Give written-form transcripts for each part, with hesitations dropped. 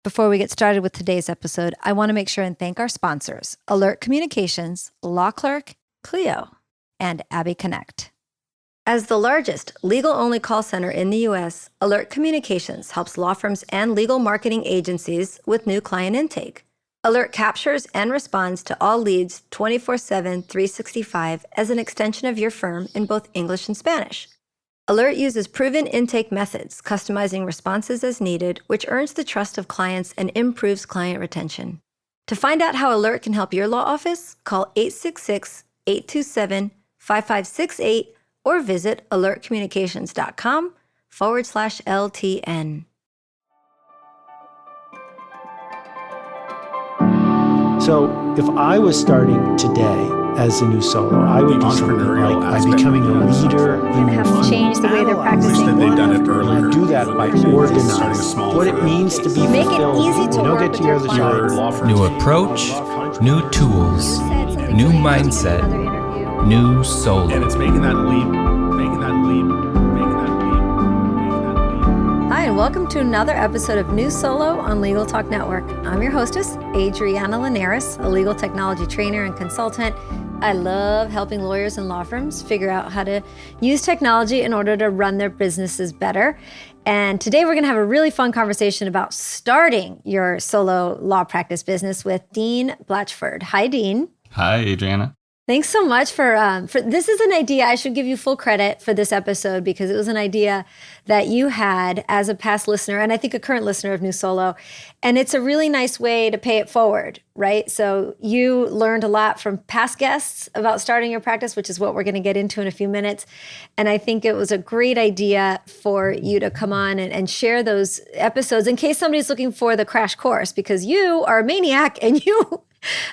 Before we get started with today's episode, I want to make sure and thank our sponsors, Alert Communications, Law Clerk, Clio, and Abby Connect. As the largest legal-only call center in the U.S., Alert Communications helps law firms and legal marketing agencies with new client intake. Alert captures and responds to all leads 24/7, 365 as an extension of your firm in both English and Spanish. Alert uses proven intake methods, customizing responses as needed, which earns the trust of clients and improves client retention. To find out how Alert can help your law office, call 866-827-5568 or visit alertcommunications.com/LTN. So if I was starting today as a new solo, I would do something like by becoming a leader in your firm. Change the way they're practicing. That they've done it earlier. Do that by organizing what it means to be Make it fulfilled. easy to work Get with to your other your side. New approach, new tools, new mindset, new solo. And it's making that leap. Hi, and welcome to another episode of New Solo on Legal Talk Network. I'm your hostess, Adriana Linares, a legal technology trainer and consultant. I love helping lawyers and law firms figure out how to use technology in order to run their businesses better. And today we're going to have a really fun conversation about starting your solo law practice business with Dean Blachford. Hi, Dean. Hi, Adriana. Thanks so much for this is an idea. I should give you full credit for this episode because it was an idea that you had as a past listener and I think a current listener of New Solo. And it's a really nice way to pay it forward, right? So you learned a lot from past guests about starting your practice, which is what we're going to get into in a few minutes. And I think it was a great idea for you to come on and share those episodes in case somebody's looking for the crash course, because you are a maniac and you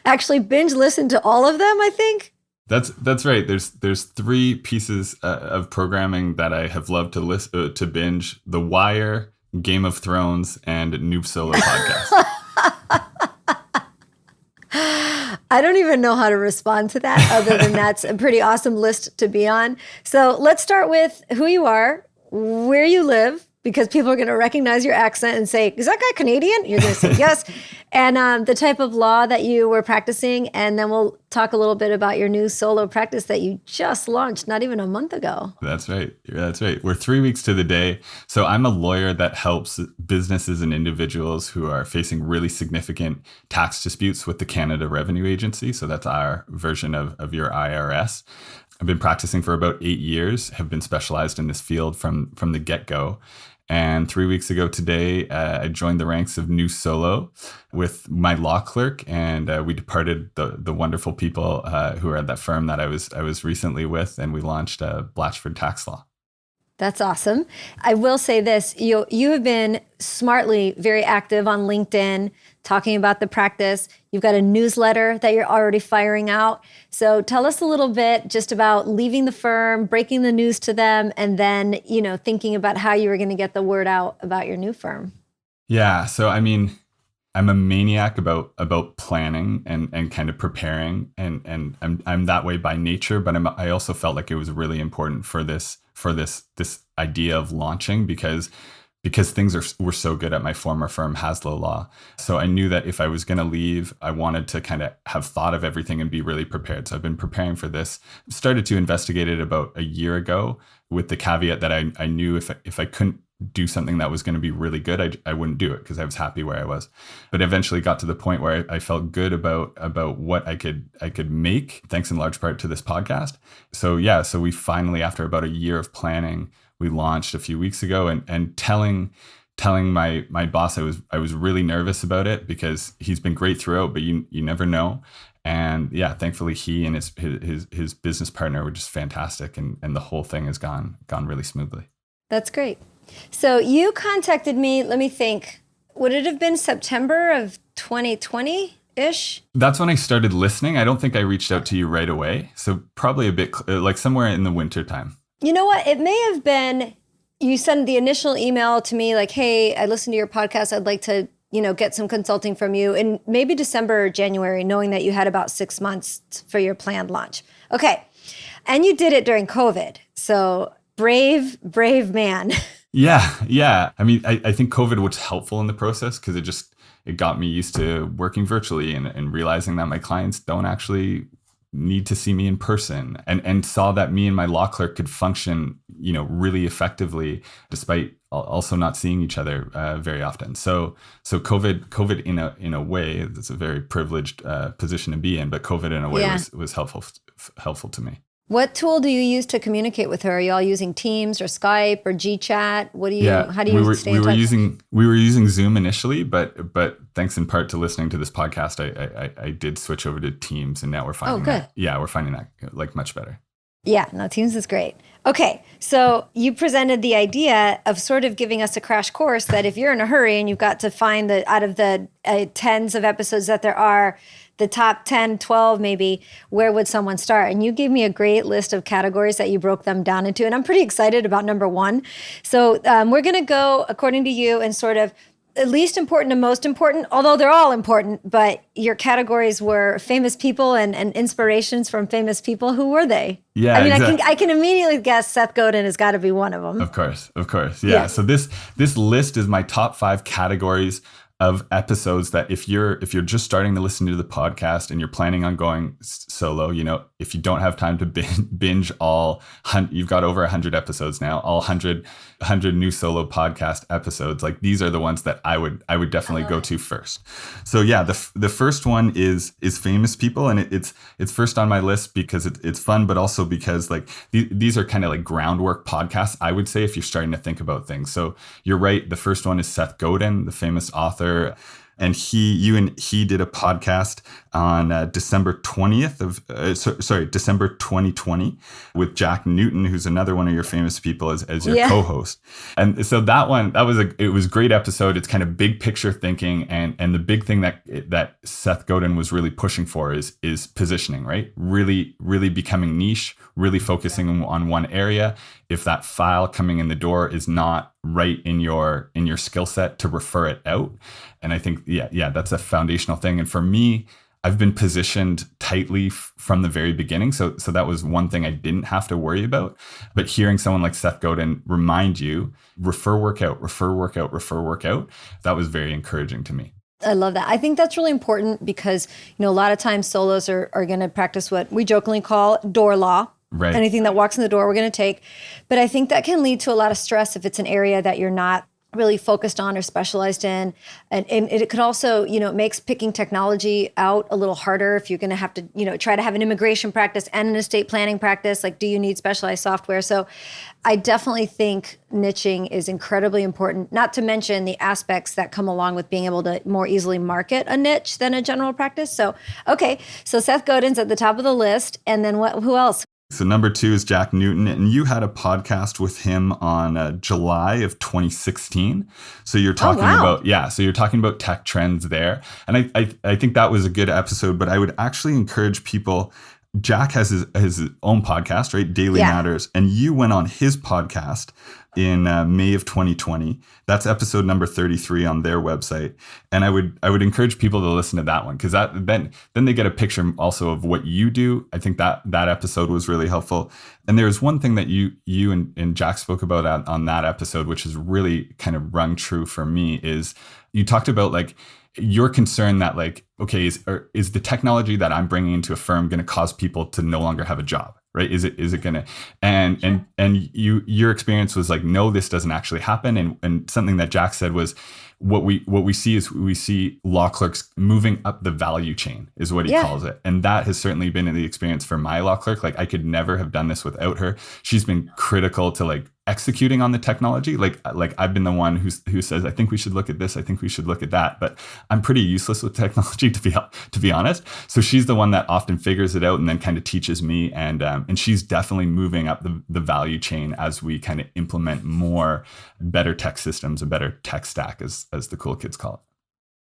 actually binge listen to all of them, I think. That's right. There's three pieces of programming that I have loved to binge: The Wire, Game of Thrones, and New Solo podcast. I don't even know how to respond to that other than that's a pretty awesome list to be on. So let's start with who you are, where you live, because people are going to recognize your accent and say, is that guy Canadian? You're going to say yes. And the type of law that you were practicing. And then we'll talk a little bit about your new solo practice that you just launched not even a month ago. That's right. We're 3 weeks to the day. So I'm a lawyer that helps businesses and individuals who are facing really significant tax disputes with the Canada Revenue Agency. So that's our version of your IRS. I've been practicing for about 8 years, have been specialized in this field from the get-go. And 3 weeks ago today, I joined the ranks of New Solo with my law clerk, and we departed the wonderful people who are at that firm that I was recently with, and we launched Blachford Tax Law. That's awesome. I will say this, you have been smartly very active on LinkedIn, talking about the practice. You've got a newsletter that you're already firing out. So tell us a little bit just about leaving the firm, breaking the news to them, and then, thinking about how you were going to get the word out about your new firm. Yeah. So, I mean, I'm a maniac about planning and kind of preparing, and I'm that way by nature, but I also felt like it was really important for this idea of launching because things were so good at my former firm, Haslow Law. So I knew that if I was going to leave, I wanted to kind of have thought of everything and be really prepared. So I've been preparing for this. Started to investigate it about a year ago with the caveat that I knew if I couldn't do something that was going to be really good, I wouldn't do it because I was happy where I was. But eventually got to the point where I felt good about what I could make, thanks in large part to this podcast. So we finally, after about a year of planning, we launched a few weeks ago, and telling my boss I was really nervous about it because he's been great throughout, but you never know. And yeah, thankfully he and his business partner were just fantastic, and the whole thing has gone really smoothly. That's great. So you contacted me, let me think, would it have been September of 2020-ish? That's when I started listening. I don't think I reached out to you right away. So probably a bit like somewhere in the winter time. You know what? It may have been, you sent the initial email to me like, hey, I listened to your podcast. I'd like to, get some consulting from you in maybe December or January, knowing that you had about 6 months for your planned launch. Okay. And you did it during COVID. So brave man. Yeah. I mean, I think COVID was helpful in the process because it got me used to working virtually and realizing that my clients don't actually need to see me in person, and saw that me and my law clerk could function, really effectively despite also not seeing each other very often. So COVID in a way, it's a very privileged position to be in, but COVID in a way was helpful to me. What tool do you use to communicate with her? Are you all using Teams or Skype or GChat? How do you stay in touch? We were using Zoom initially, but thanks in part to listening to this podcast, I did switch over to Teams, and now we're finding we're finding that like much better. Yeah, no, Teams is great. Okay, so you presented the idea of sort of giving us a crash course that if you're in a hurry and you've got to find out of the tens of episodes that there are, the top 10, 12 maybe, where would someone start? And you gave me a great list of categories that you broke them down into, and I'm pretty excited about number one. So we're going to go according to you and sort of least important to most important, although they're all important, but your categories were famous people and inspirations from famous people. Who were they? Yeah, I mean, exactly. I can immediately guess Seth Godin has got to be one of them. Of course. Yeah. So this list is my top 5 categories of episodes that if you're just starting to listen to the podcast and you're planning on going solo, if you don't have time to binge all, you've got over 100 episodes now, all 100 new solo podcast episodes. Like, these are the ones that I would definitely go to first. So yeah, the first one is famous people, and it's first on my list because it's fun, but also because like these are kind of like groundwork podcasts, I would say, if you're starting to think about things. So you're right. The first one is Seth Godin, the famous author. And he did a podcast on December 2020 with Jack Newton, who's another one of your famous people as your co-host. And so it was a great episode. It's kind of big picture thinking. And the big thing that Seth Godin was really pushing for is positioning, right? Really, really becoming niche, really focusing on one area. If that file coming in the door is not right in your skill set, to refer it out. And I think, that's a foundational thing. And for me, I've been positioned tightly from the very beginning. So that was one thing I didn't have to worry about. But hearing someone like Seth Godin remind you, refer workout, that was very encouraging to me. I love that. I think that's really important because, a lot of times solos are going to practice what we jokingly call door law. Right. Anything that walks in the door, we're going to take. But I think that can lead to a lot of stress if it's an area that you're not really focused on or specialized in. And it could also, it makes picking technology out a little harder if you're going to have to, try to have an immigration practice and an estate planning practice. Like, do you need specialized software? So I definitely think niching is incredibly important, not to mention the aspects that come along with being able to more easily market a niche than a general practice. So, okay. So Seth Godin's at the top of the list. And then who else? So number 2 is Jack Newton, and you had a podcast with him on July of 2016. So you're talking about tech trends there. And I think that was a good episode, but I would actually encourage people. Jack has his own podcast, right? Daily Matters. And you went on his podcast in May of 2020. That's episode number 33 on their website. And I would encourage people to listen to that one, because then they get a picture also of what you do. I think that episode was really helpful. And there's one thing that you and Jack spoke about on that episode, which has really kind of rung true for me, is you talked about like your concern that like, okay, is the technology that I'm bringing into a firm going to cause people to no longer have a job? Right? Is it going to, and your experience was like, no, this doesn't actually happen. And something that Jack said was, what we see law clerks moving up the value chain is what he calls it. And that has certainly been the experience for my law clerk. Like, I could never have done this without her. She's been critical to like executing on the technology. Like I've been the one who says, I think we should look at this. I think we should look at that. But I'm pretty useless with technology, to be honest. So she's the one that often figures it out and then kind of teaches me. And she's definitely moving up the value chain as we kind of implement more better tech systems, a better tech stack, as the cool kids call it.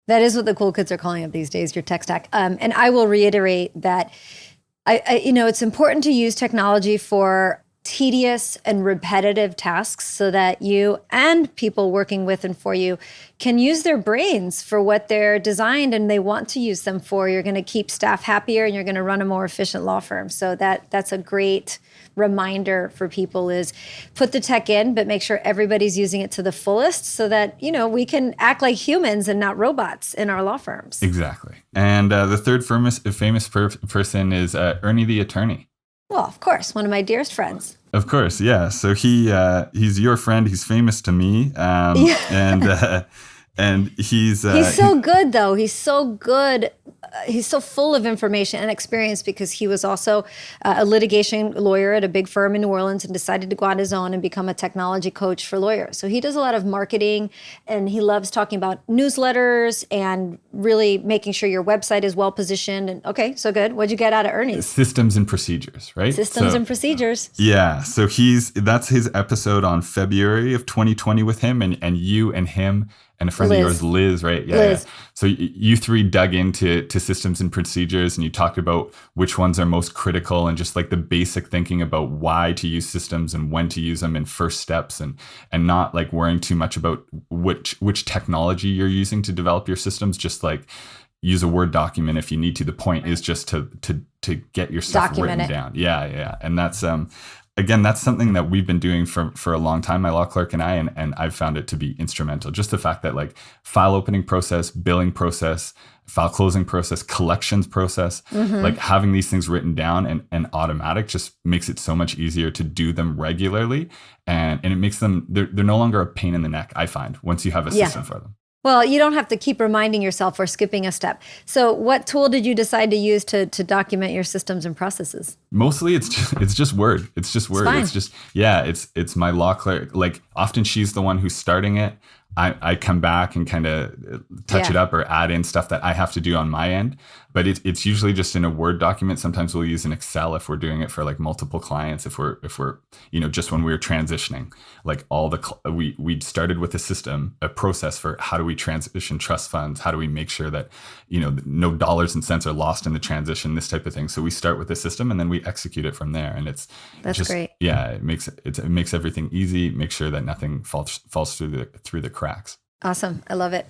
That is what the cool kids are calling it these days, your tech stack. And I will reiterate that it's important to use technology for tedious and repetitive tasks so that you and people working with and for you can use their brains for what they're designed and they want to use them for. You're going to keep staff happier and you're going to run a more efficient law firm. So that's a great reminder for people is put the tech in, but make sure everybody's using it to the fullest so that, we can act like humans and not robots in our law firms. Exactly. And the third famous person is Ernie the attorney. Well, of course, one of my dearest friends. Of course, yeah. So he's your friend. He's famous to me, and he's so good though. He's so good. He's so full of information and experience because he was also a litigation lawyer at a big firm in New Orleans and decided to go on his own and become a technology coach for lawyers. So he does a lot of marketing and he loves talking about newsletters and really making sure your website is well positioned. And okay, so good. What'd you get out of Ernie's? Systems and procedures, right? Systems and procedures. Yeah. So that's his episode on February of 2020 with him and you and him. And a friend of yours, Liz, right? Yeah, Liz. Yeah. So you three dug into systems and procedures and you talked about which ones are most critical and just like the basic thinking about why to use systems and when to use them and first steps and not like worrying too much about which technology you're using to develop your systems. Just like use a Word document if you need to. The point is just to get your stuff written down. Yeah. And that's again, that's something that we've been doing for a long time, my law clerk and I, and I've found it to be instrumental. Just the fact that like file opening process, billing process, file closing process, collections process, like having these things written down and automatic just makes it so much easier to do them regularly. And it makes them, they're no longer a pain in the neck, I find, once you have a system for them. Well, you don't have to keep reminding yourself or skipping a step. So what tool did you decide to use to document your systems and processes? Mostly it's just Word. It's just Word. It's just, it's my law clerk. Like often she's the one who's starting it. I come back and kind of touch it up or add in stuff that I have to do on my end. But it's usually just in a Word document. Sometimes we'll use an Excel if we're doing it for like multiple clients. If we're just when we were transitioning, like we started with a system, a process for how do we transition trust funds? How do we make sure that no dollars and cents are lost in the transition? This type of thing. So we start with a system and then we execute it from there. And that's great. Yeah, it makes everything easy. Make sure that nothing falls through the cracks. Awesome. I love it.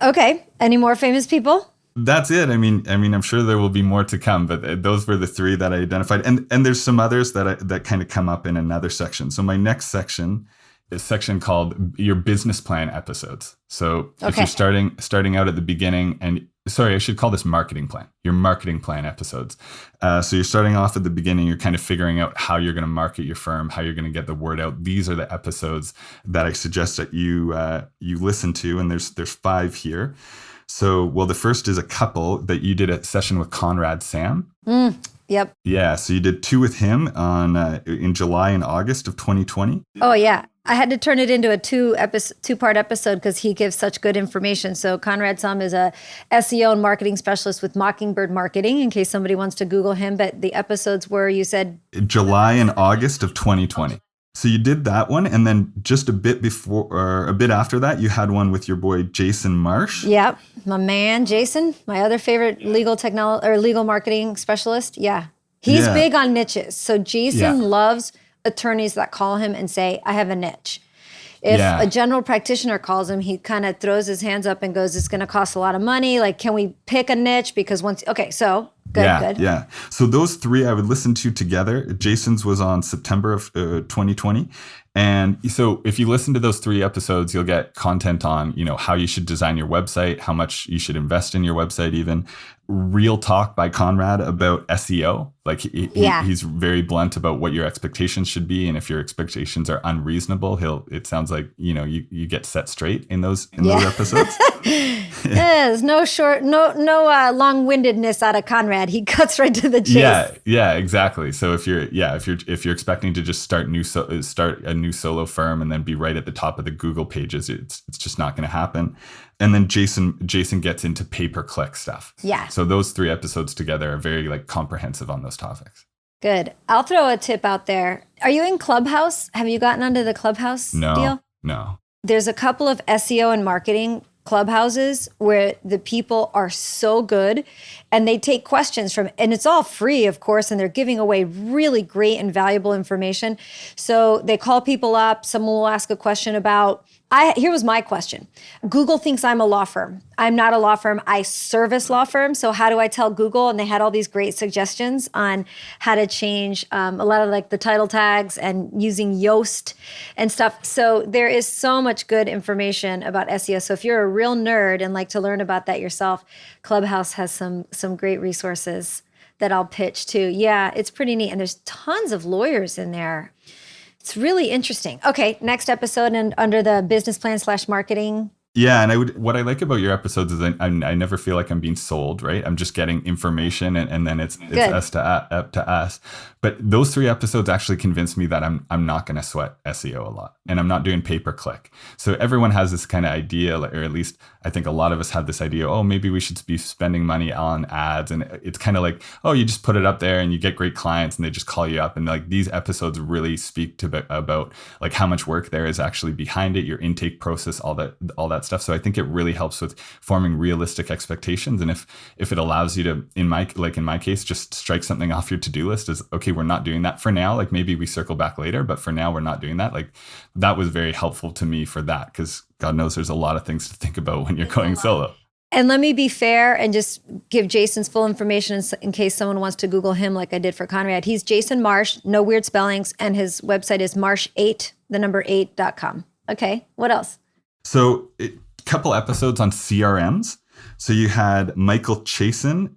Okay. Any more famous people? That's it. I mean, I'm sure there will be more to come, but those were the three that I identified. And there's some others that kind of come up in another section. So my next section is a section called your business plan episodes. So if you're starting out at the beginning I should call this marketing plan, your marketing plan episodes. So you're starting off at the beginning, you're kind of figuring out how you're going to market your firm, how you're going to get the word out. These are the episodes that I suggest that you listen to. And there's 5 here. So, the first is a couple that you did a session with Conrad Sam. Yep. Yeah. So you did 2 with him in July and August of 2020. Oh, yeah. I had to turn it into a 2-part episode because he gives such good information. So Conrad Sam is a SEO and marketing specialist with Mockingbird Marketing, in case somebody wants to Google him. But the episodes were, you said? July and August of 2020. So you did that one, and then just a bit before or a bit after that, you had one with your boy Jason Marsh. Yep, my man Jason, my other favorite legal marketing specialist. Yeah, he's big on niches. So Jason loves attorneys that call him and say, "I have a niche." If a general practitioner calls him, he kind of throws his hands up and goes, "It's going to cost a lot of money. Like, can we pick a niche?" Because good. Yeah. So those 3 I would listen to together. Jason's was on September of 2020. And so if you listen to those 3 episodes, you'll get content on, how you should design your website, how much you should invest in your website, even real talk by Conrad about SEO. Like he's very blunt about what your expectations should be. And if your expectations are unreasonable, it sounds like, you get set straight in those episodes. There's no long-windedness out of Conrad. He cuts right to the chase. Yeah, exactly. So if you're expecting to just start a new solo firm and then be right at the top of the Google pages, it's just not going to happen. And then Jason gets into pay-per-click stuff. Yeah. So those 3 episodes together are very comprehensive on those topics. Good. I'll throw a tip out there. Are you in Clubhouse? Have you gotten onto the Clubhouse deal? No. There's a couple of SEO and marketing clubhouses where the people are so good and they take questions from, and it's all free, of course, and they're giving away really great and valuable information. So they call people up, someone will ask a question about, here was my question. Google thinks I'm a law firm. I'm not a law firm. I service law firms. So how do I tell Google? And they had all these great suggestions on how to change a lot of like the title tags and using Yoast and stuff. So there is so much good information about SEO. So if you're a real nerd and like to learn about that yourself, Clubhouse has some great resources that I'll pitch too. Yeah, it's pretty neat. And there's tons of lawyers in there. It's really interesting. Okay, next episode and under the business plan / marketing. Yeah, and what I like about your episodes is I never feel like I'm being sold, right? I'm just getting information, and then it's us to us. But those 3 episodes actually convinced me that I'm not going to sweat SEO a lot, and I'm not doing pay-per-click. So everyone has this kind of idea, or at least I think a lot of us have this idea. Oh, maybe we should be spending money on ads, and it's kind of like, oh, you just put it up there and you get great clients, and they just call you up. And like these episodes really speak to about like how much work there is actually behind it, your intake process, all that stuff. So I think it really helps with forming realistic expectations. And if it allows you to, in my case, just strike something off your to-do list as, okay, we're not doing that for now. Like maybe we circle back later, but for now we're not doing that. Like that was very helpful to me for that, because God knows there's a lot of things to think about when you're going solo. And let me be fair and just give Jason's full information in case someone wants to Google him like I did for Conrad. He's Jason Marsh, no weird spellings, and his website is marsh8.com. Okay, what else? So couple episodes on CRMs. So you had Michael Chasen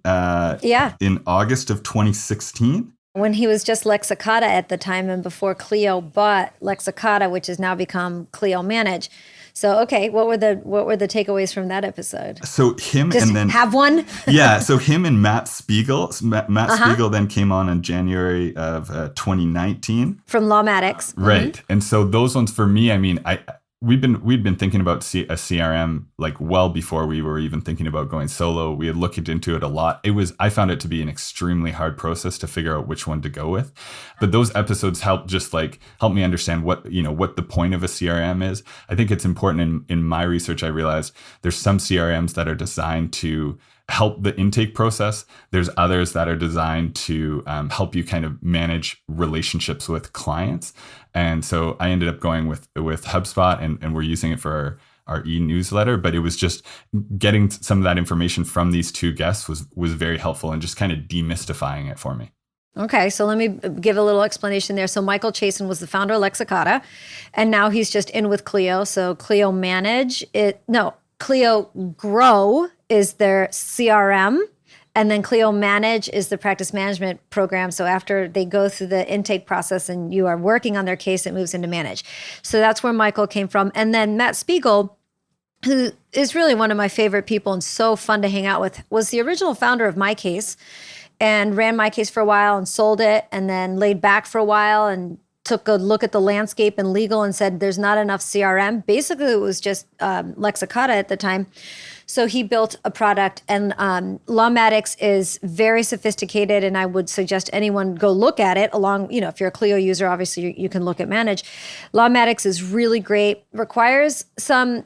in August of 2016. When he was just Lexicata at the time and before Clio bought Lexicata, which has now become Clio Manage. So, okay, what were the takeaways from that episode? So him just and then have one. Yeah. So him and Matt Spiegel. Matt Spiegel then came on January of 2019 from Lawmatics. Right. Mm-hmm. And so those ones for me, I mean, we'd been thinking about a CRM like well before we were even thinking about going solo. We had looked into it a lot. I found it to be an extremely hard process to figure out which one to go with. But those episodes help me understand what the point of a CRM is. I think it's important in my research. I realized there's some CRMs that are designed to help the intake process. There's others that are designed to help you kind of manage relationships with clients. And so I ended up going with HubSpot, and we're using it for our e-newsletter. But it was just getting some of that information from these 2 guests was very helpful and just kind of demystifying it for me. Okay, so let me give a little explanation there. So Michael Chasen was the founder of Lexicata, and now he's just in with Clio. So Clio Clio Grow is their CRM, and then Clio Manage is the practice management program. So after they go through the intake process and you are working on their case, it moves into Manage. So that's where Michael came from. And then Matt Spiegel, who is really one of my favorite people and so fun to hang out with, was the original founder of MyCase and ran MyCase for a while and sold it, and then laid back for a while and took a look at the landscape and legal and said, there's not enough CRM. Basically, it was just Lexicata at the time. So he built a product, and Lawmatics is very sophisticated, and I would suggest anyone go look at it along, if you're a Clio user, obviously you can look at Manage. Lawmatics is really great, requires some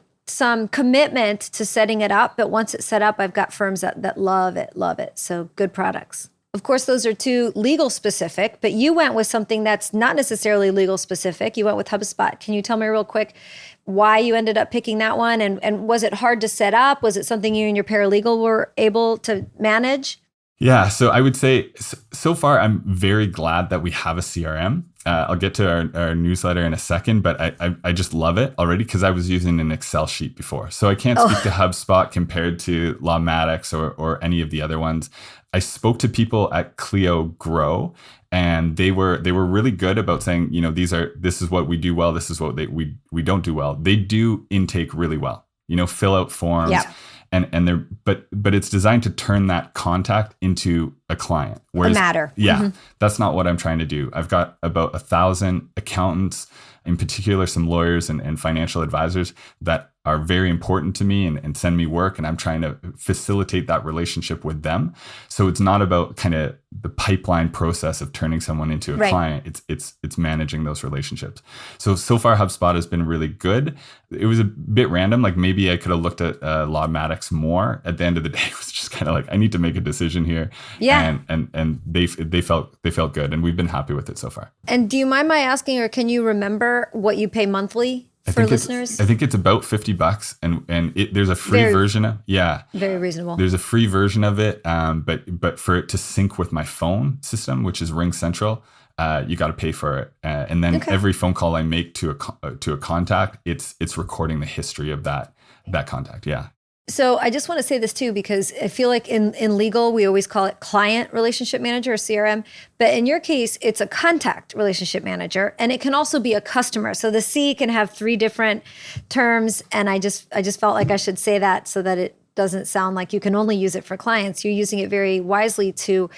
commitment to setting it up, but once it's set up, I've got firms that love it. So good products. Of course, those are 2 legal specific, but you went with something that's not necessarily legal specific. You went with HubSpot. Can you tell me real quick why you ended up picking that one? And was it hard to set up? Was it something you and your paralegal were able to manage? Yeah, so I would say so far, I'm very glad that we have a CRM. I'll get to our newsletter in a second, but I just love it already because I was using an Excel sheet before. So I can't speak to HubSpot compared to Lawmatics or any of the other ones. I spoke to people at Clio Grow, and they were really good about saying, this is what we do well, this is what we don't do well. They do intake really well, fill out forms. Yeah. And they're but it's designed to turn that contact into a client. Whereas, a matter. Yeah, That's not what I'm trying to do. I've got about 1,000 accountants, in particular some lawyers and financial advisors that are very important to me and send me work, and I'm trying to facilitate that relationship with them. So it's not about kind of the pipeline process of turning someone into a client. It's managing those relationships. So far HubSpot has been really good. It was a bit random. Like maybe I could have looked at Lawmatics more. At the end of the day, it was just kind of like, I need to make a decision here. Yeah. And they felt good, and we've been happy with it so far. And do you mind my asking, or can you remember what you pay monthly for listeners? I think it's about $50, and there's a free version. Very reasonable. There's a free version of it, but for it to sync with my phone system, which is Ring Central, you got to pay for it. And then every phone call I make to a contact, it's recording the history of that contact. Yeah. So I just want to say this too, because I feel like in legal, we always call it client relationship manager or CRM. But in your case, it's a contact relationship manager, and it can also be a customer. So the C can have 3 different terms. And I just felt like I should say that so that it doesn't sound like you can only use it for clients. You're using it very wisely to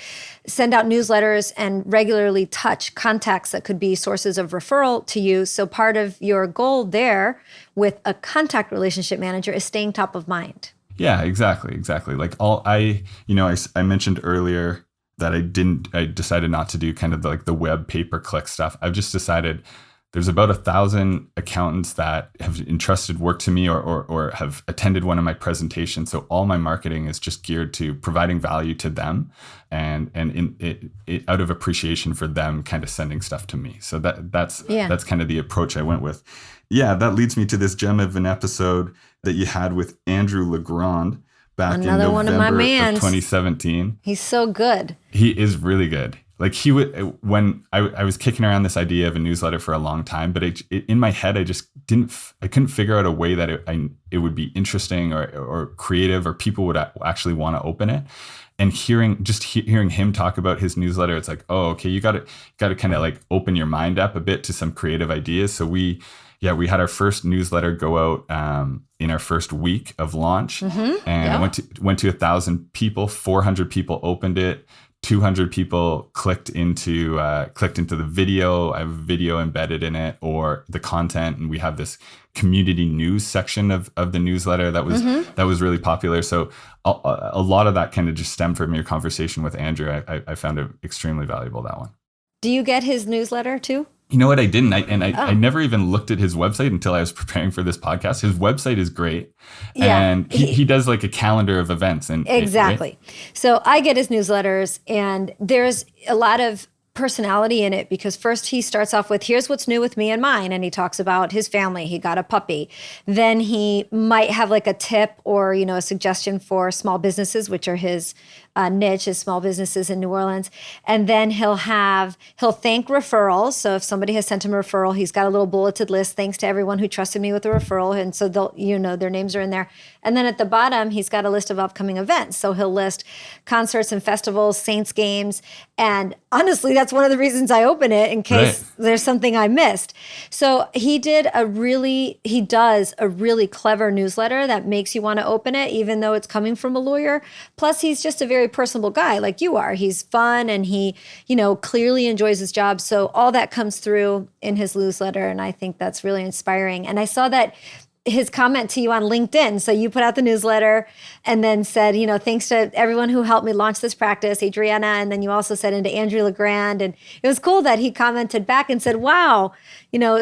send out newsletters and regularly touch contacts that could be sources of referral to you. So part of your goal there with a contact relationship manager is staying top of mind. Yeah, exactly. Like I mentioned earlier that I decided not to do kind of like the web pay-per-click stuff. I've just decided there's about 1,000 accountants that have entrusted work to me or have attended one of my presentations. So all my marketing is just geared to providing value to them and out of appreciation for them kind of sending stuff to me. So that's kind of the approach I went with. Yeah, that leads me to this gem of an episode that you had with Andrew Legrand back in November of 2017. He's so good. He is really good. Like when I was kicking around this idea of a newsletter for a long time, but in my head, I just couldn't figure out a way that it would be interesting or creative, or people would actually want to open it. And hearing him talk about his newsletter, it's like, oh, okay, you got to kind of like open your mind up a bit to some creative ideas. So we had our first newsletter go out in our first week of launch, and went to 1,000 people. 400 people opened it. 200 people clicked into the video. I have a video embedded in it, or the content, and we have this community news section of the newsletter that was really popular. So a lot of that kind of just stemmed from your conversation with Andrew. I found it extremely valuable, that one. Do you get his newsletter too? You know what? I didn't. I never even looked at his website until I was preparing for this podcast. His website is great. Yeah, and he does like a calendar of events. Exactly. Right? So I get his newsletters, and there's a lot of personality in it, because first he starts off with, here's what's new with me and mine. And he talks about his family. He got a puppy. Then he might have like a tip or, a suggestion for small businesses, which are his niche, is small businesses in New Orleans. And then he'll thank referrals. So if somebody has sent him a referral, he's got a little bulleted list, thanks to everyone who trusted me with a referral. And so their names are in there. And then at the bottom, he's got a list of upcoming events. So he'll list concerts and festivals, Saints games. And honestly, that's one of the reasons I open it, in case there's something I missed. So he does a really clever newsletter that makes you want to open it, even though it's coming from a lawyer. Plus, he's just a very personable guy like you are. He's fun, and he, clearly enjoys his job. So all that comes through in his newsletter. And I think that's really inspiring. And I saw that his comment to you on LinkedIn. So you put out the newsletter and then said, thanks to everyone who helped me launch this practice, Adriana. And then you also said into Andrew Legrand. And it was cool that he commented back and said, wow,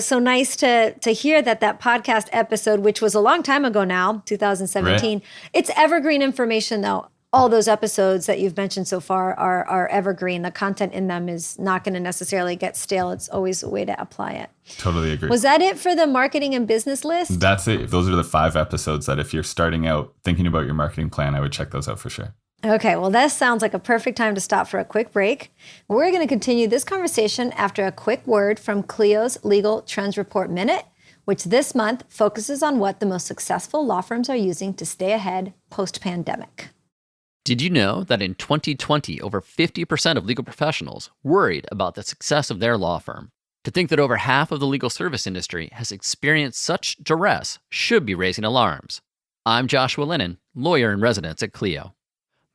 so nice to hear that podcast episode, which was a long time ago now, 2017. It's evergreen information though. All those episodes that you've mentioned so far are evergreen. The content in them is not going to necessarily get stale. It's always a way to apply it. Totally agree. Was that it for the marketing and business list? That's it. Those are the 5 episodes that if you're starting out thinking about your marketing plan, I would check those out for sure. Okay, well, that sounds like a perfect time to stop for a quick break. We're going to continue this conversation after a quick word from Clio's Legal Trends Report Minute, which this month focuses on what the most successful law firms are using to stay ahead post-pandemic. Did you know that in 2020, over 50% of legal professionals worried about the success of their law firm? To think that over half of the legal service industry has experienced such duress should be raising alarms. I'm Joshua Lennon, lawyer in residence at Clio.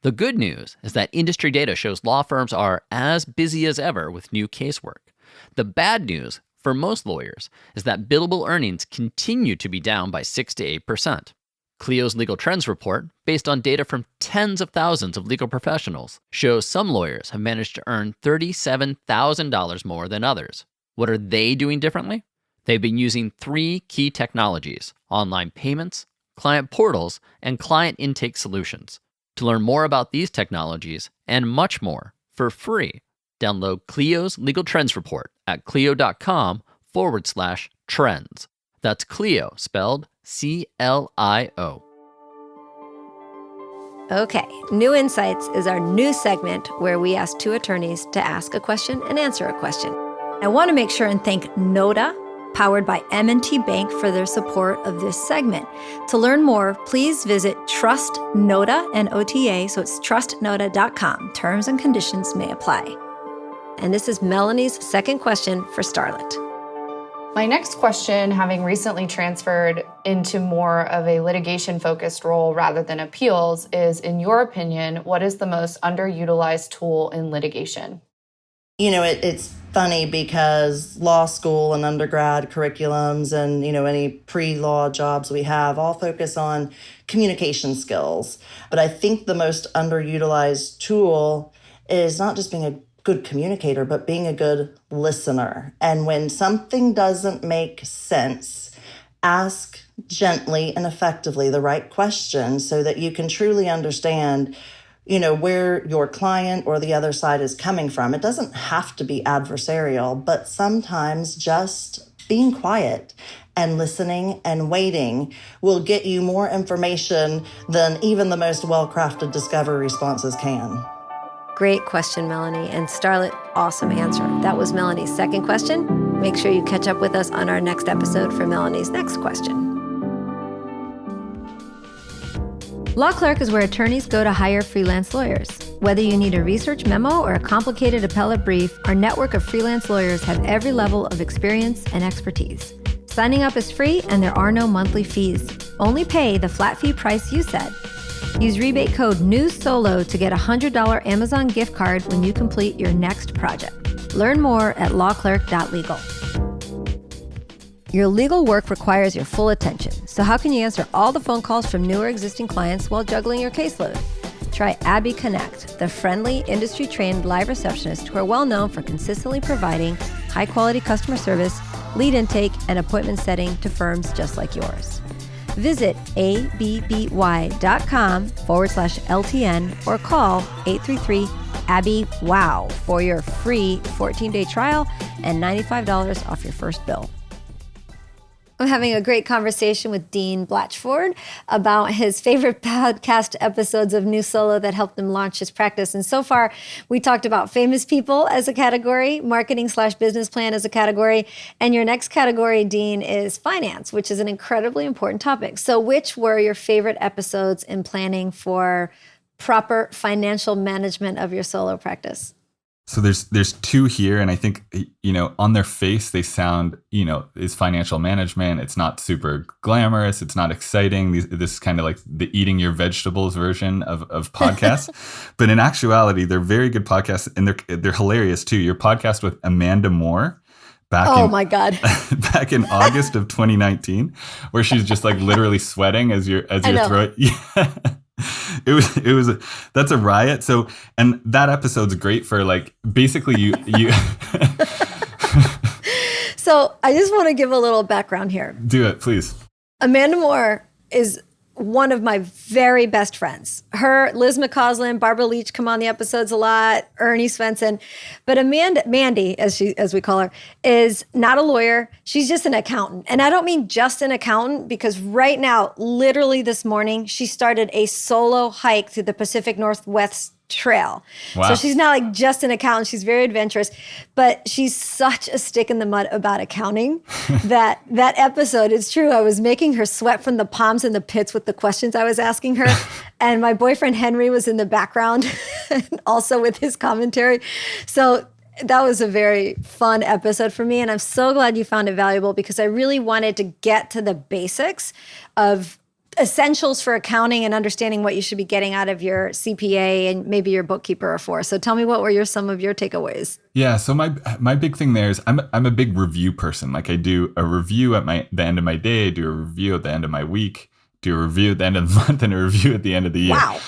The good news is that industry data shows law firms are as busy as ever with new casework. The bad news, for most lawyers is that billable earnings continue to be down by 6 to 8%. Clio's Legal Trends report, based on data from tens of thousands of legal professionals, shows some lawyers have managed to earn $37,000 more than others. What are they doing differently? They've been using 3 key technologies: online payments, client portals, and client intake solutions. To learn more about these technologies and much more for free, download Clio's Legal Trends report at clio.com/trends. That's Clio, spelled CLIO. Okay, New Insights is our new segment where we ask 2 attorneys to ask a question and answer a question. I want to make sure and thank Noda, powered by M&T Bank, for their support of this segment. To learn more, please visit TrustNoda, N-O-T-A, so it's trustnoda.com. Terms and conditions may apply. And this is Melanie's second question for Starlet. My next question, having recently transferred into more of a litigation-focused role rather than appeals, is, in your opinion, what is the most underutilized tool in litigation? You know, it's funny because law school and undergrad curriculums and, any pre-law jobs we have all focus on communication skills. But I think the most underutilized tool is not just being a good communicator, but being a good listener. And when something doesn't make sense, ask gently and effectively the right questions so that you can truly understand, where your client or the other side is coming from. It doesn't have to be adversarial, but sometimes just being quiet and listening and waiting will get you more information than even the most well-crafted discovery responses can. Great question, Melanie. And Starlet, awesome answer. That was Melanie's second question. Make sure you catch up with us on our next episode for Melanie's next question. Law Clerk is where attorneys go to hire freelance lawyers. Whether you need a research memo or a complicated appellate brief, our network of freelance lawyers have every level of experience and expertise. Signing up is free and there are no monthly fees. Only pay the flat fee price you set. Use rebate code NEWSOLO to get a $100 Amazon gift card when you complete your next project. Learn more at lawclerk.legal. Your legal work requires your full attention, so how can you answer all the phone calls from new or existing clients while juggling your caseload? Try Abby Connect, the friendly, industry-trained live receptionist who are well known for consistently providing high-quality customer service, lead intake, and appointment setting to firms just like yours. Visit abby.com/LTN or call 833-ABBY-WOW for your free 14-day trial and $95 off your first bill. I'm having a great conversation with Dean Blachford about his favorite podcast episodes of New Solo that helped him launch his practice. And so far, we talked about famous people as a category, marketing/business plan as a category, and your next category, Dean, is finance, which is an incredibly important topic. So which were your favorite episodes in planning for proper financial management of your solo practice? So there's 2 here, and I think, on their face they sound, is financial management. It's not super glamorous. It's not exciting. This is kind of like the eating your vegetables version of podcasts. But in actuality, they're very good podcasts, and they're hilarious too. Your podcast with Amanda Moore my God. back in August of 2019, where she's just like literally sweating as your throat. Yeah. That's a riot. So, and that episode's great for basically you. So I just want to give a little background here. Do it, please. Amanda Moore is one of my very best friends. Her, Liz McCausland, Barbara Leach come on the episodes a lot, Ernie Svenson. But Mandy, as we call her, is not a lawyer. She's just an accountant. And I don't mean just an accountant, because right now, literally this morning, she started a solo hike through the Pacific Northwest Trail. Wow. So she's not just an accountant. She's very adventurous, but she's such a stick in the mud about accounting that episode, it's true. I was making her sweat from the palms and the pits with the questions I was asking her. And my boyfriend Henry was in the background also with his commentary. So that was a very fun episode for me. And I'm so glad you found it valuable, because I really wanted to get to the basics of essentials for accounting and understanding what you should be getting out of your CPA and maybe your bookkeeper are for. So tell me, what were some of your takeaways? Yeah, so my big thing there is I'm a big review person. Like I do a review at the end of my day, I do a review at the end of my week, do a review at the end of the month, and a review at the end of the year. Wow.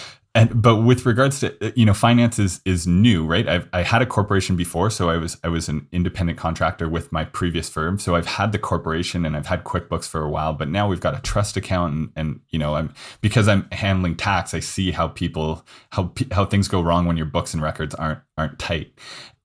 But with regards to, finance is new, right? I had a corporation before, so I was an independent contractor with my previous firm. So I've had the corporation and I've had QuickBooks for a while, but now we've got a trust account and because I'm handling tax, I see how things go wrong when your books and records aren't tight.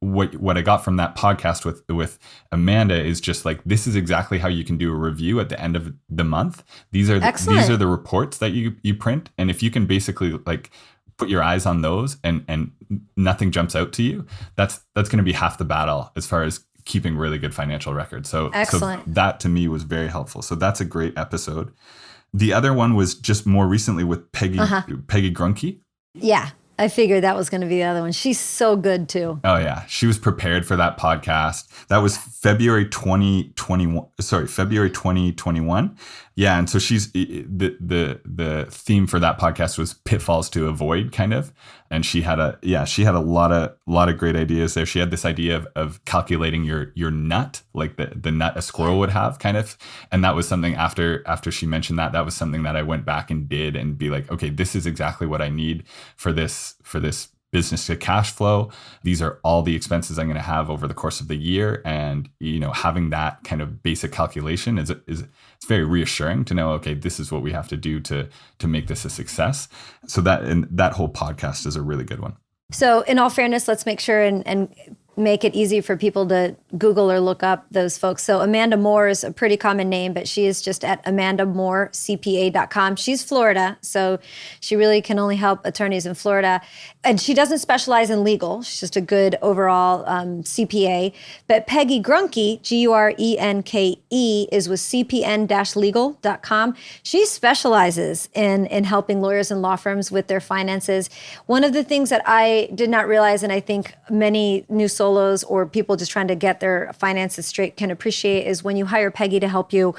What I got from that podcast with Amanda is just like, this is exactly how you can do a review at the end of the month. These are the reports that you print. And if you can basically like put your eyes on those and nothing jumps out to you, that's going to be half the battle as far as keeping really good financial records. So that to me was very helpful. So that's a great episode. The other one was just more recently with Peggy Grunke. Yeah. I figured that was going to be the other one. She's so good too. Oh yeah. She was prepared for that podcast. That was February 2021. Yeah. And so she's the theme for that podcast was pitfalls to avoid kind of. And she had a lot of great ideas there. She had this idea of calculating your nut, like the nut a squirrel would have kind of. And that was something after she mentioned that was something that I went back and did and be like, okay, this is exactly what I need for this business to cash flow. These are all the expenses I'm going to have over the course of the year. And, having that kind of basic calculation is it's very reassuring to know, okay, this is what we have to do to make this a success. So that whole podcast is a really good one. So in all fairness, let's make sure and make it easy for people to Google or look up those folks. So Amanda Moore is a pretty common name, but she is just at amandamoorecpa.com. She's Florida, so she really can only help attorneys in Florida. And she doesn't specialize in legal. She's just a good overall CPA. But Peggy Grunke, Gurenke, is with cpn-legal.com. She specializes in helping lawyers and law firms with their finances. One of the things that I did not realize, and I think many new solos or people just trying to get their finances straight can appreciate, is when you hire Peggy to help you,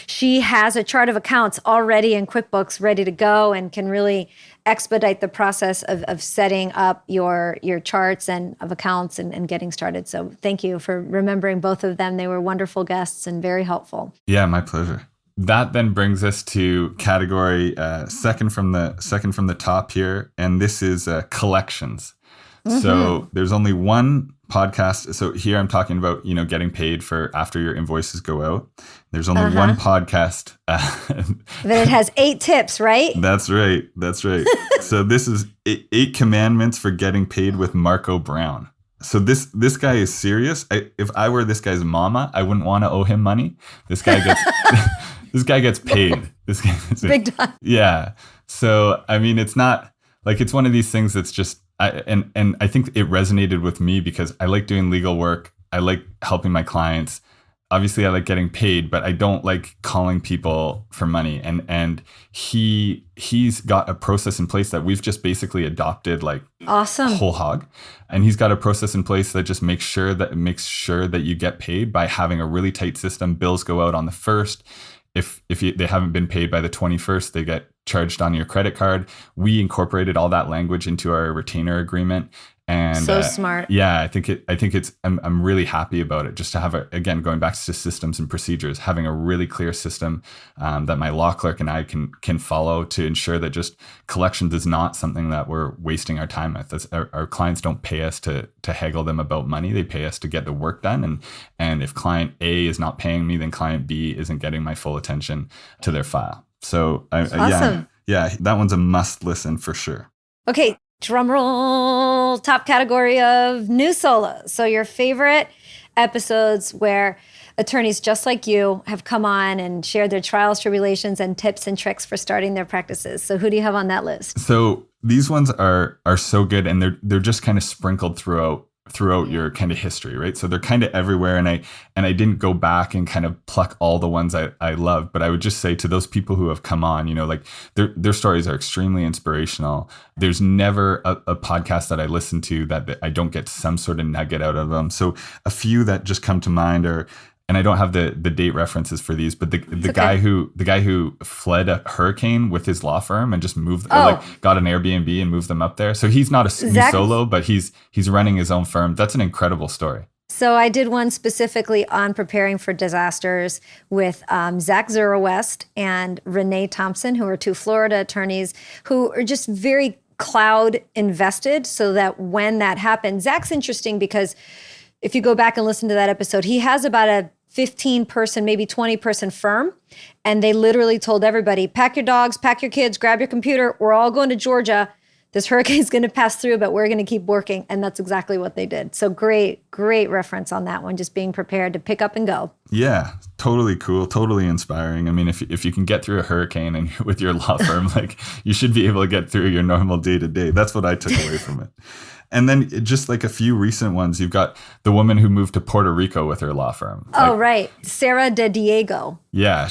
she has a chart of accounts already in QuickBooks ready to go and can really expedite the process of setting up your charts and of accounts and getting started. So thank you for remembering both of them. They were wonderful guests and very helpful. Yeah, my pleasure. That then brings us to category second from the top here, and this is collections. Mm-hmm. So there's only one podcast. So here I'm talking about, getting paid for after your invoices go out. There's only one podcast. But it has 8 tips, right? That's right. So this is 8 commandments for getting paid with Marco Brown. So this guy is serious. If I were this guy's mama, I wouldn't want to owe him money. This guy gets this guy gets paid. This guy gets big time. Yeah. So I mean, it's not like it's one of these things that's just. And I think it resonated with me because I like doing legal work. I like helping my clients. Obviously, I like getting paid, but I don't like calling people for money. And he's got a process in place that we've just basically adopted, like awesome whole hog. And he's got a process in place that just makes sure that you get paid by having a really tight system. Bills go out on the 1st. If they haven't been paid by the 21st, they get charged on your credit card. We incorporated all that language into our retainer agreement. And so smart. Yeah, I think it's I'm really happy about it. Just to have again, going back to systems and procedures, having a really clear system that my law clerk and I can follow to ensure that just collections is not something that we're wasting our time with. Our clients don't pay us to haggle them about money. They pay us to get the work done. And if client A is not paying me, then client B isn't getting my full attention to their file. So awesome. Yeah, that one's a must listen for sure. Okay. Drum roll, top category of new solos. So your favorite episodes where attorneys just like you have come on and shared their trials, tribulations, and tips and tricks for starting their practices. So who do you have on that list? So these ones are so good, and they're just kind of sprinkled throughout your kind of history, right? So they're kind of everywhere, and I didn't go back and kind of pluck all the ones I love, but I would just say to those people who have come on, like their stories are extremely inspirational. There's never a podcast that I listen to that I don't get some sort of nugget out of them. So a few that just come to mind are and I don't have the date references for these, but the guy who fled a hurricane with his law firm and just moved, got an Airbnb and moved them up there. So he's not a new solo, but he's running his own firm. That's an incredible story. So I did one specifically on preparing for disasters with Zach Zerowest and Renee Thompson, who are two Florida attorneys who are just very cloud invested, so that when that happens, Zach's interesting because if you go back and listen to that episode, he has about a 15-person, maybe 20-person firm. And they literally told everybody, pack your dogs, pack your kids, grab your computer. We're all going to Georgia. This hurricane's going to pass through, but we're going to keep working. And that's exactly what they did. So great reference on that one, just being prepared to pick up and go. Yeah, totally cool, totally inspiring. I mean, if you can get through a hurricane and with your law firm, like you should be able to get through your normal day-to-day. That's what I took away from it. And then just like a few recent ones, you've got the woman who moved to Puerto Rico with her law firm. Oh, right. Sarah de Diego. Yeah,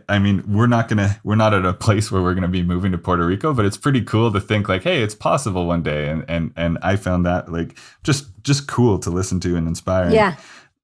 I mean, we're not at a place where we're going to be moving to Puerto Rico, but it's pretty cool to think like, hey, it's possible one day. And I found that like just cool to listen to and inspiring. Yeah.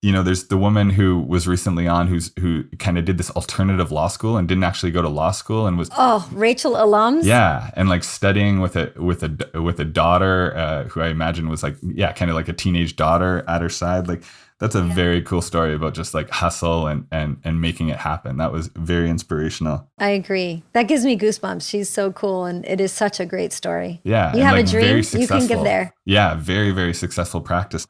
You know, there's the woman who was recently on who kind of did this alternative law school and didn't actually go to law school and was Rachel alums. Yeah, and like studying with a daughter who I imagine was like kind of like a teenage daughter at her side. Like that's a very cool story about just like hustle and making it happen. That was very inspirational. I agree. That gives me goosebumps. She's so cool, and it is such a great story. Yeah, you have like a dream, you can get there. Yeah, very very successful practice.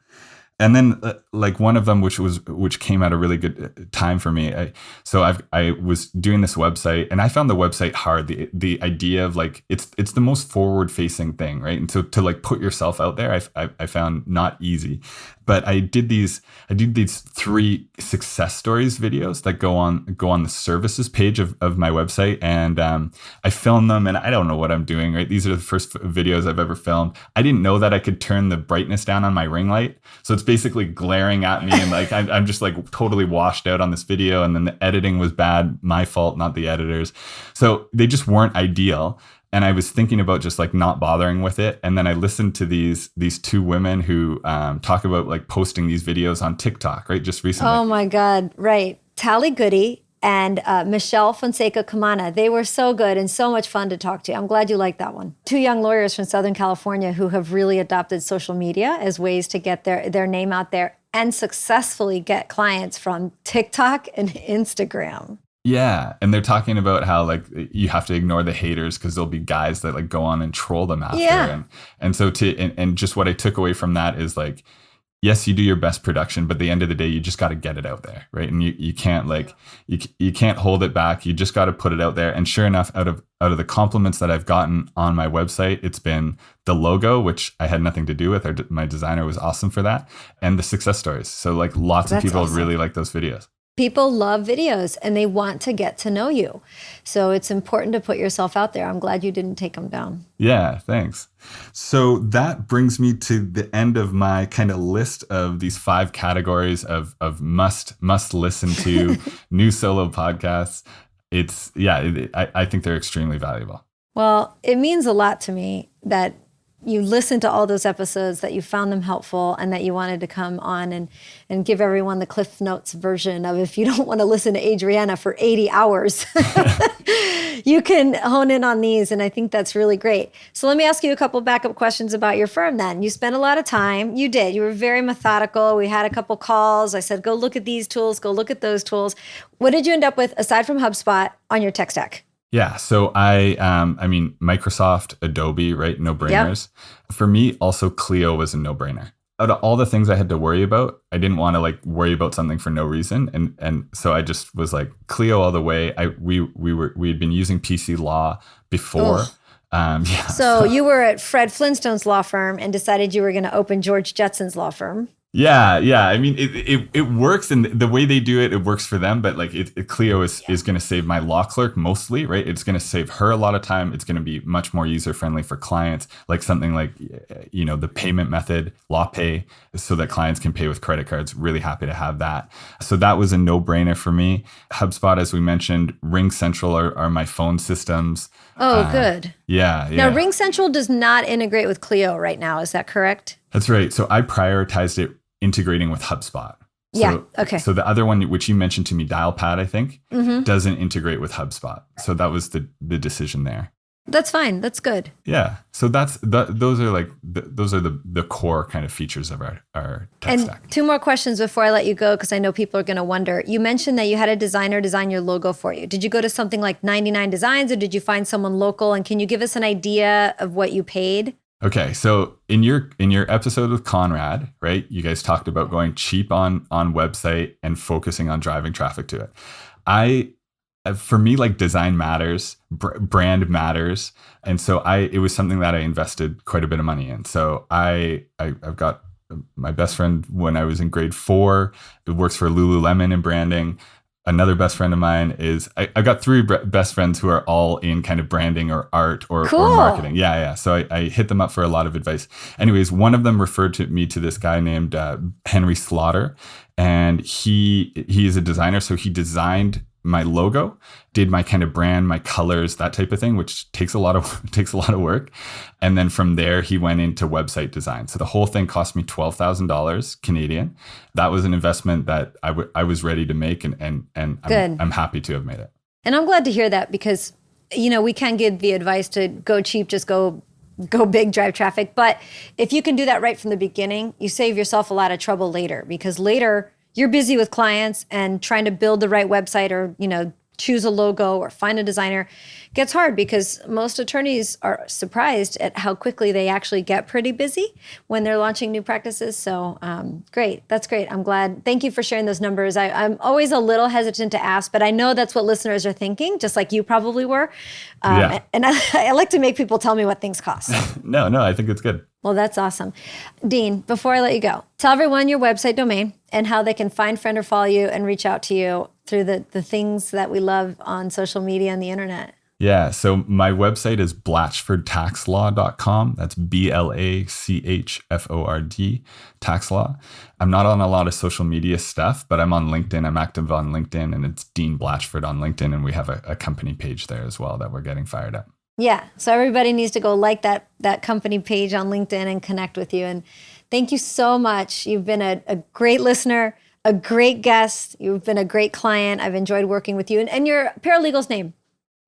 And then like one of them, which came at a really good time for me. I was doing this website and I found the website hard. The idea of like, it's the most forward facing thing, right? And so to like put yourself out there, I found not easy. But I did these 3 success stories videos that go on the services page of my website. And I filmed them and I don't know what I'm doing, right? These are the first videos I've ever filmed. I didn't know that I could turn the brightness down on my ring light. So it's basically glaring at me and like, I'm just like totally washed out on this video. And then the editing was bad, my fault, not the editor's. So they just weren't ideal. And I was thinking about just like not bothering with it. And then I listened to these 2 women who talk about like posting these videos on TikTok, right? Just recently. Oh my God, right. Tally Goody and Michelle Fonseca Camana. They were so good and so much fun to talk to. I'm glad you liked that one. 2 young lawyers from Southern California who have really adopted social media as ways to get their name out there and successfully get clients from TikTok and Instagram. Yeah, and they're talking about how like you have to ignore the haters because there'll be guys that like go on and troll them after. Yeah. And so and just what I took away from that is like, yes, you do your best production, but at the end of the day, you just got to get it out there, right? And you can't like you can't hold it back. You just got to put it out there. And sure enough, out of the compliments that I've gotten on my website, it's been the logo, which I had nothing to do with. My designer was awesome for that, and the success stories. So like lots of people really like those videos. People love videos and they want to get to know you. So it's important to put yourself out there. I'm glad you didn't take them down. Yeah, thanks. So that brings me to the end of my kind of list of these 5 categories of must listen to new solo podcasts. I think they're extremely valuable. Well, it means a lot to me that you listened to all those episodes, that you found them helpful, and that you wanted to come on and give everyone the Cliff Notes version of if you don't want to listen to Adriana for 80 hours, you can hone in on these. And I think that's really great. So let me ask you a couple backup questions about your firm then. You spent a lot of time. You did. You were very methodical. We had a couple calls. I said, go look at these tools, go look at those tools. What did you end up with, aside from HubSpot, on your tech stack? Yeah. So I mean, Microsoft, Adobe, right? No brainers. Yep. For me, also Clio was a no brainer. Out of all the things I had to worry about, I didn't want to like worry about something for no reason. And so I just was like Clio all the way. We had been using PC Law before. So you were at Fred Flintstone's law firm and decided you were going to open George Jetson's law firm. Yeah. I mean, it works, and the way they do it works for them. But like, Clio is going to save my law clerk mostly, right? It's going to save her a lot of time. It's going to be much more user friendly for clients, like something like, the payment method, LawPay, so that clients can pay with credit cards. Really happy to have that. So that was a no brainer for me. HubSpot, as we mentioned, Ring Central are my phone systems. Oh, good. Yeah. Now, Ring Central does not integrate with Clio right now. Is that correct? That's right. So I prioritized it integrating with HubSpot. Yeah. Okay. So the other one, which you mentioned to me, Dialpad, I think, doesn't integrate with HubSpot. So that was the decision there. That's fine. That's good. Yeah. So those are like the core kind of features of our tech stack. And 2 more questions before I let you go, because I know people are going to wonder. You mentioned that you had a designer design your logo for you. Did you go to something like 99 Designs, or did you find someone local? And can you give us an idea of what you paid? Okay, so in your episode with Conrad, right, you guys talked about going cheap on website and focusing on driving traffic to it. For me, like, design matters, brand matters, and so it was something that I invested quite a bit of money in. So I've got my best friend when I was in grade 4. It works for Lululemon in branding. Another best friend of mine is I've got 3 best friends who are all in kind of branding or art or marketing. Yeah. So I hit them up for a lot of advice. Anyways, one of them referred me to this guy named Henry Slaughter, and he is a designer. So he designed my logo, did my kind of brand, my colors, that type of thing, which takes a lot of work. And then from there, he went into website design. So the whole thing cost me $12,000 Canadian. That was an investment that I was ready to make, and I'm happy to have made it. And I'm glad to hear that, because, we can give the advice to go cheap, just go big, drive traffic. But if you can do that right from the beginning, you save yourself a lot of trouble later, because later you're busy with clients and trying to build the right website, or, choose a logo or find a designer gets hard, because most attorneys are surprised at how quickly they actually get pretty busy when they're launching new practices. So great. That's great. I'm glad. Thank you for sharing those numbers. I'm always a little hesitant to ask, but I know that's what listeners are thinking, just like you probably were. And I like to make people tell me what things cost. No, I think it's good. Well, that's awesome. Dean, before I let you go, tell everyone your website domain and how they can find, friend, or follow you and reach out to you through the things that we love on social media and the internet. Yeah, so my website is blachfordtaxlaw.com. That's BLACHFORD, tax law. I'm not on a lot of social media stuff, but I'm on LinkedIn. I'm active on LinkedIn, and it's Dean Blachford on LinkedIn, and we have a company page there as well that we're getting fired up. Yeah, so everybody needs to go like that company page on LinkedIn and connect with you. And thank you so much. You've been a great listener, a great guest. You've been a great client. I've enjoyed working with you. And your paralegal's name?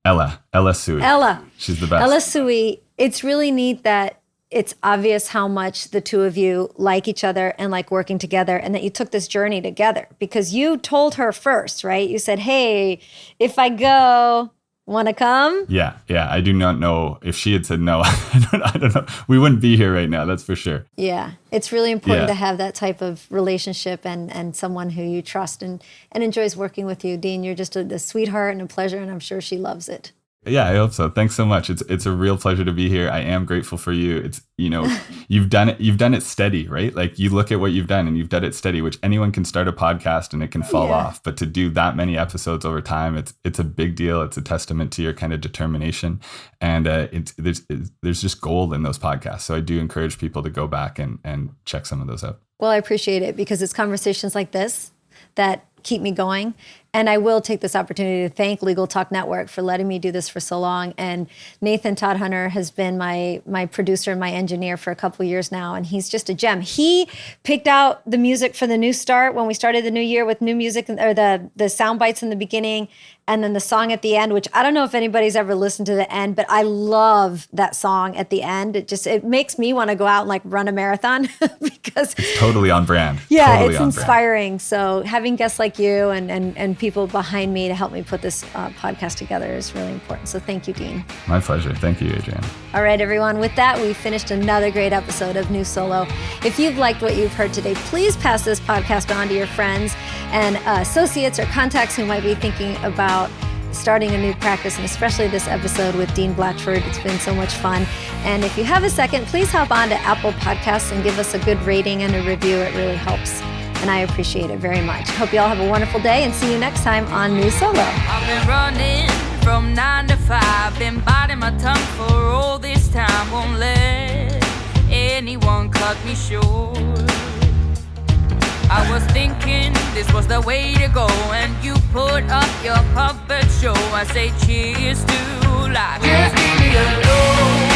Ella Sui. Ella. She's the best. Ella Sui. It's really neat that it's obvious how much the two of you like each other and like working together, and that you took this journey together, because you told her first, right? You said, hey, if I go, want to come? Yeah. I do not know if she had said no. I don't know. We wouldn't be here right now. That's for sure. Yeah. It's really important to have that type of relationship and someone who you trust and enjoys working with you. Dean, you're just a sweetheart and a pleasure, and I'm sure she loves it. Yeah, I hope so. Thanks so much. It's a real pleasure to be here. I am grateful for you. It's, you've done it steady, right? Like, you look at what you've done and you've done it steady, which anyone can start a podcast and it can fall off. But to do that many episodes over time, it's a big deal. It's a testament to your kind of determination. And there's just gold in those podcasts. So I do encourage people to go back and check some of those out. Well, I appreciate it, because it's conversations like this that keep me going. And I will take this opportunity to thank Legal Talk Network for letting me do this for so long. And Nathan Todd Hunter has been my producer and my engineer for a couple of years now, and he's just a gem. He picked out the music for the new start when we started the new year with new music, or the sound bites in the beginning, and then the song at the end, which I don't know if anybody's ever listened to the end, but I love that song at the end. It makes me want to go out and like run a marathon because it's totally on brand. Yeah, totally it's inspiring. Brand. So having guests like you and people behind me to help me put this podcast together is really important. So thank you, Dean. My pleasure. Thank you, Adriana. All right, everyone. With that, we've finished another great episode of New Solo. If you've liked what you've heard today, please pass this podcast on to your friends and associates or contacts who might be thinking about starting a new practice, and especially this episode with Dean Blachford. It's been so much fun. And if you have a second, please hop on to Apple Podcasts and give us a good rating and a review. It really helps, and I appreciate it very much. Hope you all have a wonderful day, and see you next time on New Solo. I've been running from 9 to 5, been biting my tongue for all this time. Won't let anyone cut me short. I was thinking this was the way to go, and you put up your puppet show. I say cheers to life. Just leave me alone.